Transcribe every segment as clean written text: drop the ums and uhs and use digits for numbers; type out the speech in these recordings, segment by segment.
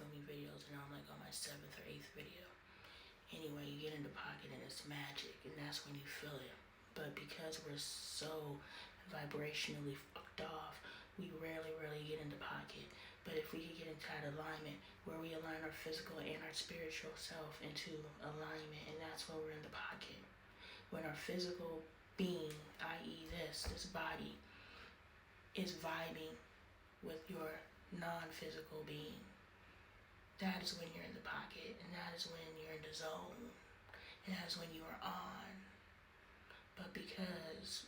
filming videos, and I'm like on my 7th or 8th video. Anyway, you get in the pocket and it's magic, and that's when you feel it. But because we're so vibrationally fucked off, we rarely get in the pocket. But if we could get into that alignment where we align our physical and our spiritual self into alignment, and that's when we're in the pocket. When our physical being, i.e. this body, is vibing with your non-physical being, that is when you're in the pocket, and that is when you're in the zone, and that is when you are on. But because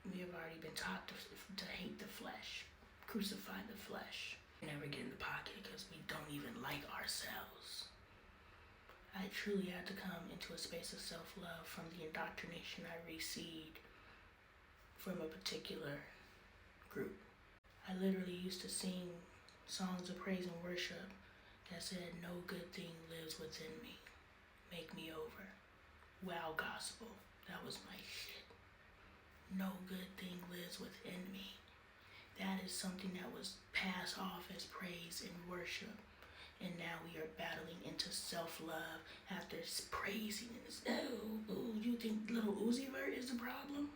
we have already been taught to hate the flesh, crucify the flesh, we never get in the pocket because we don't even like ourselves. I truly had to come into a space of self-love from the indoctrination I received from a particular group. I literally used to sing songs of praise and worship that said, "No good thing lives within me. Make me over." Wow, gospel. That was my shit. No good thing lives within me. That is something that was passed off as praise and worship. And now we are battling into self-love after praising and you think little Uzi Vert is the problem?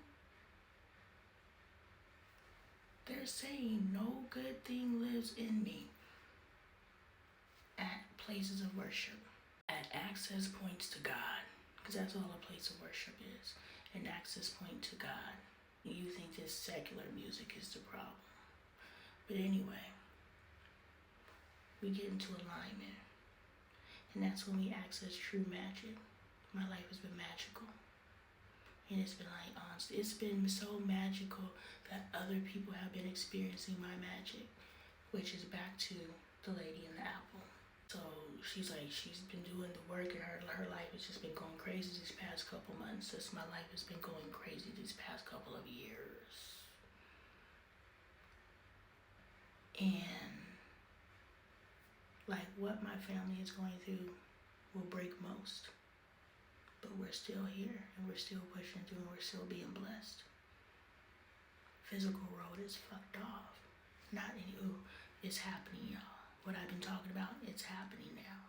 They're saying no good thing lives in me at places of worship, at access points to God, because that's all a place of worship is, an access point to God. You think this secular music is the problem. But anyway, we get into alignment, and that's when we access true magic. My life has been magical, and it's been like, honestly, it's been so magical that other people have been experiencing my magic, which is back to the lady in the apple. So she's been doing the work, and her life has just been going crazy these past couple months. Since my life has been going crazy these past couple of years. And like what my family is going through will break most. But we're still here, and we're still pushing through, and we're still being blessed. Physical road is fucked off. Not any, it's happening, y'all. What I've been talking about, it's happening now.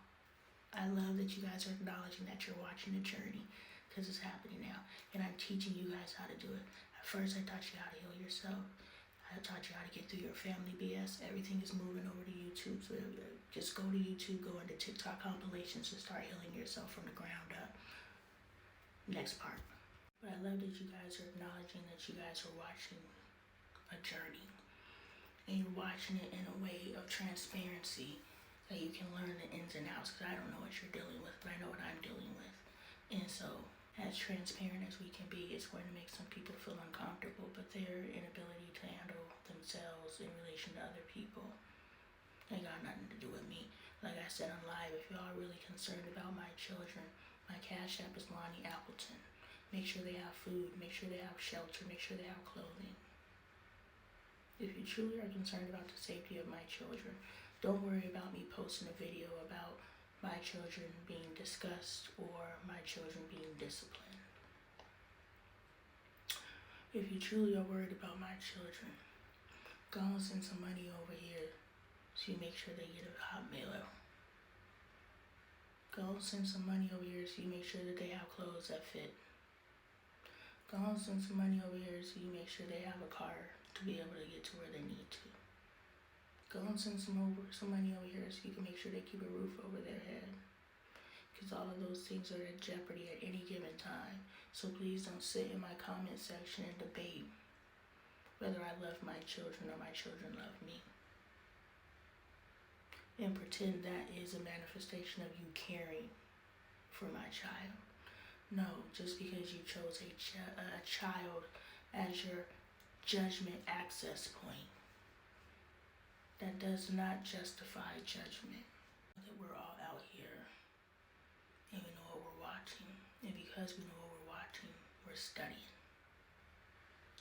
I love that you guys are acknowledging that you're watching the journey, because it's happening now. And I'm teaching you guys how to do it. At first, I taught you how to heal yourself. I taught you how to get through your family BS. Everything is moving over to YouTube. So just go to YouTube, go into TikTok compilations, and start healing yourself from the ground up. Next part. But I love that you guys are acknowledging that you guys are watching a journey. And you're watching it in a way of transparency that you can learn the ins and outs, because I don't know what you're dealing with, but I know what I'm dealing with. And so, as transparent as we can be, it's going to make some people feel uncomfortable, but their inability to handle themselves in relation to other people ain't got nothing to do with me. Like I said on live, if y'all are really concerned about my children, my Cash App is Lonnie Appleton. Make sure they have food, make sure they have shelter, make sure they have clothing. If you truly are concerned about the safety of my children, don't worry about me posting a video about my children being discussed or my children being disciplined. If you truly are worried about my children, go and send some money over here so you make sure they get a hot meal. Go and send some money over here so you make sure that they have clothes that fit. Go and send some money over here so you make sure they have a car to be able to get to where they need to. Go and send some money over here so you can make sure they keep a roof over their head. Because all of those things are in jeopardy at any given time. So please don't sit in my comment section and debate whether I love my children or my children love me. And pretend that is a manifestation of you caring for my child. No, just because you chose a child as your judgment access point, that does not justify judgment. That we're all out here and we know what we're watching, and because we know what we're watching, we're studying.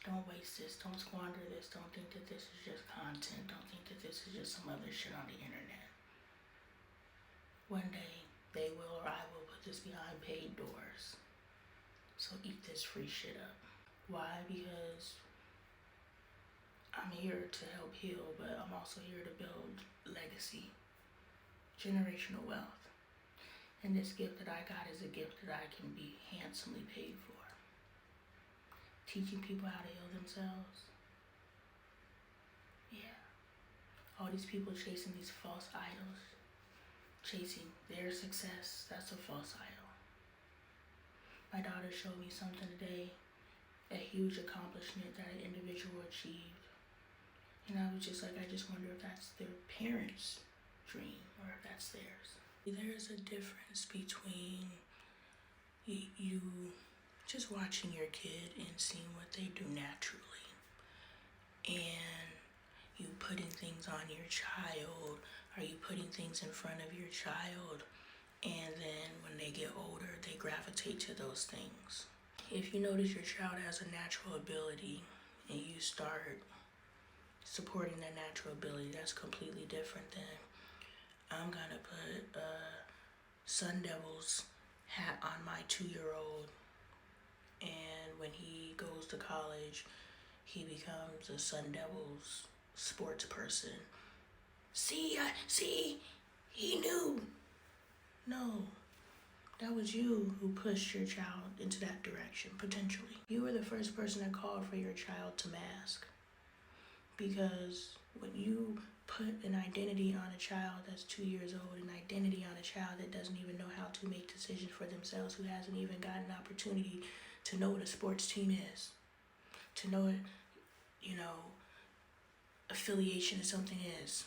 Don't waste this, don't squander this, don't think that this is just content, don't think that this is just some other shit on the internet. One day, they will or I will put this behind paid doors. So eat this free shit up. Why? Because I'm here to help heal, but I'm also here to build legacy. generational wealth. And this gift that I got is a gift that I can be handsomely paid for. Teaching people how to heal themselves. Yeah. All these people chasing these false idols, chasing their success, that's a false idol. My daughter showed me something today, a huge accomplishment that an individual achieved. And I was just like, I just wonder if that's their parents' dream or if that's theirs. There's a difference between you just watching your kid and seeing what they do naturally and you putting things on your child, or you putting things in front of your child, and then when they get older they gravitate to those things. If you notice your child has a natural ability and you start supporting that natural ability, that's completely different than I'm gonna put a Sun Devils hat on my 2-year-old, and when he goes to college he becomes a Sun Devils sports person. See, he knew. No, that was you who pushed your child into that direction, potentially. You were the first person that called for your child to mask. Because when you put an identity on a child that's 2 years old, an identity on a child that doesn't even know how to make decisions for themselves, who hasn't even gotten an opportunity to know what a sports team is, to know what, affiliation of something is.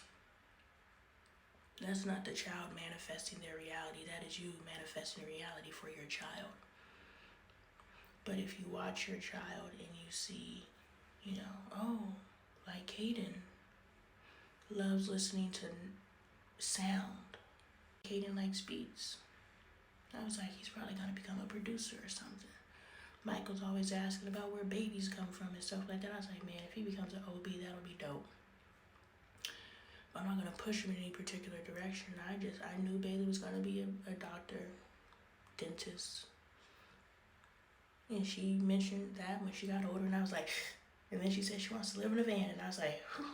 That's not the child manifesting their reality. That is you manifesting reality for your child. But if you watch your child and you see, like Caden loves listening to sound. Caden likes beats. I was like, he's probably gonna become a producer or something. Michael's always asking about where babies come from and stuff like that. I was like, man, if he becomes an OB, that'll be dope. But I'm not gonna push him in any particular direction. I knew Bailey was gonna be a doctor, dentist. And she mentioned that when she got older, and I was like, and then she said she wants to live in a van, and I was like, whew.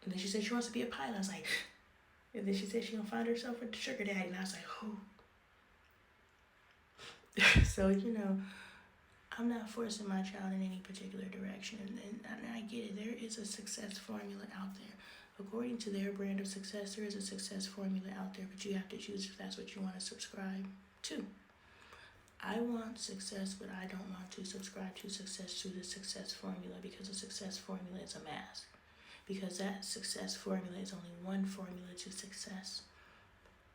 And then she said she wants to be a pilot. I was like, and then she said she gonna find herself a sugar daddy, and I was like, whew. So, I'm not forcing my child in any particular direction, and I get it. There is a success formula out there. According to their brand of success, there is a success formula out there, but you have to choose if that's what you want to subscribe to. I want success, but I don't want to subscribe to success through the success formula, because the success formula is a mask. Because that success formula is only one formula to success,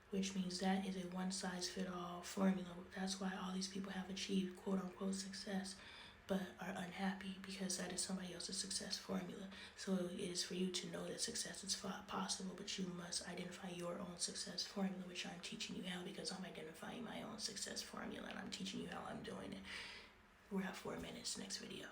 which means that is a one-size-fit-all formula. That's why all these people have achieved quote-unquote success, but are unhappy, because that is somebody else's success formula. So it is for you to know that success is possible, but you must identify your own success formula, which I'm teaching you how, because I'm identifying my own success formula, and I'm teaching you how I'm doing it. We're at 4 minutes, next video.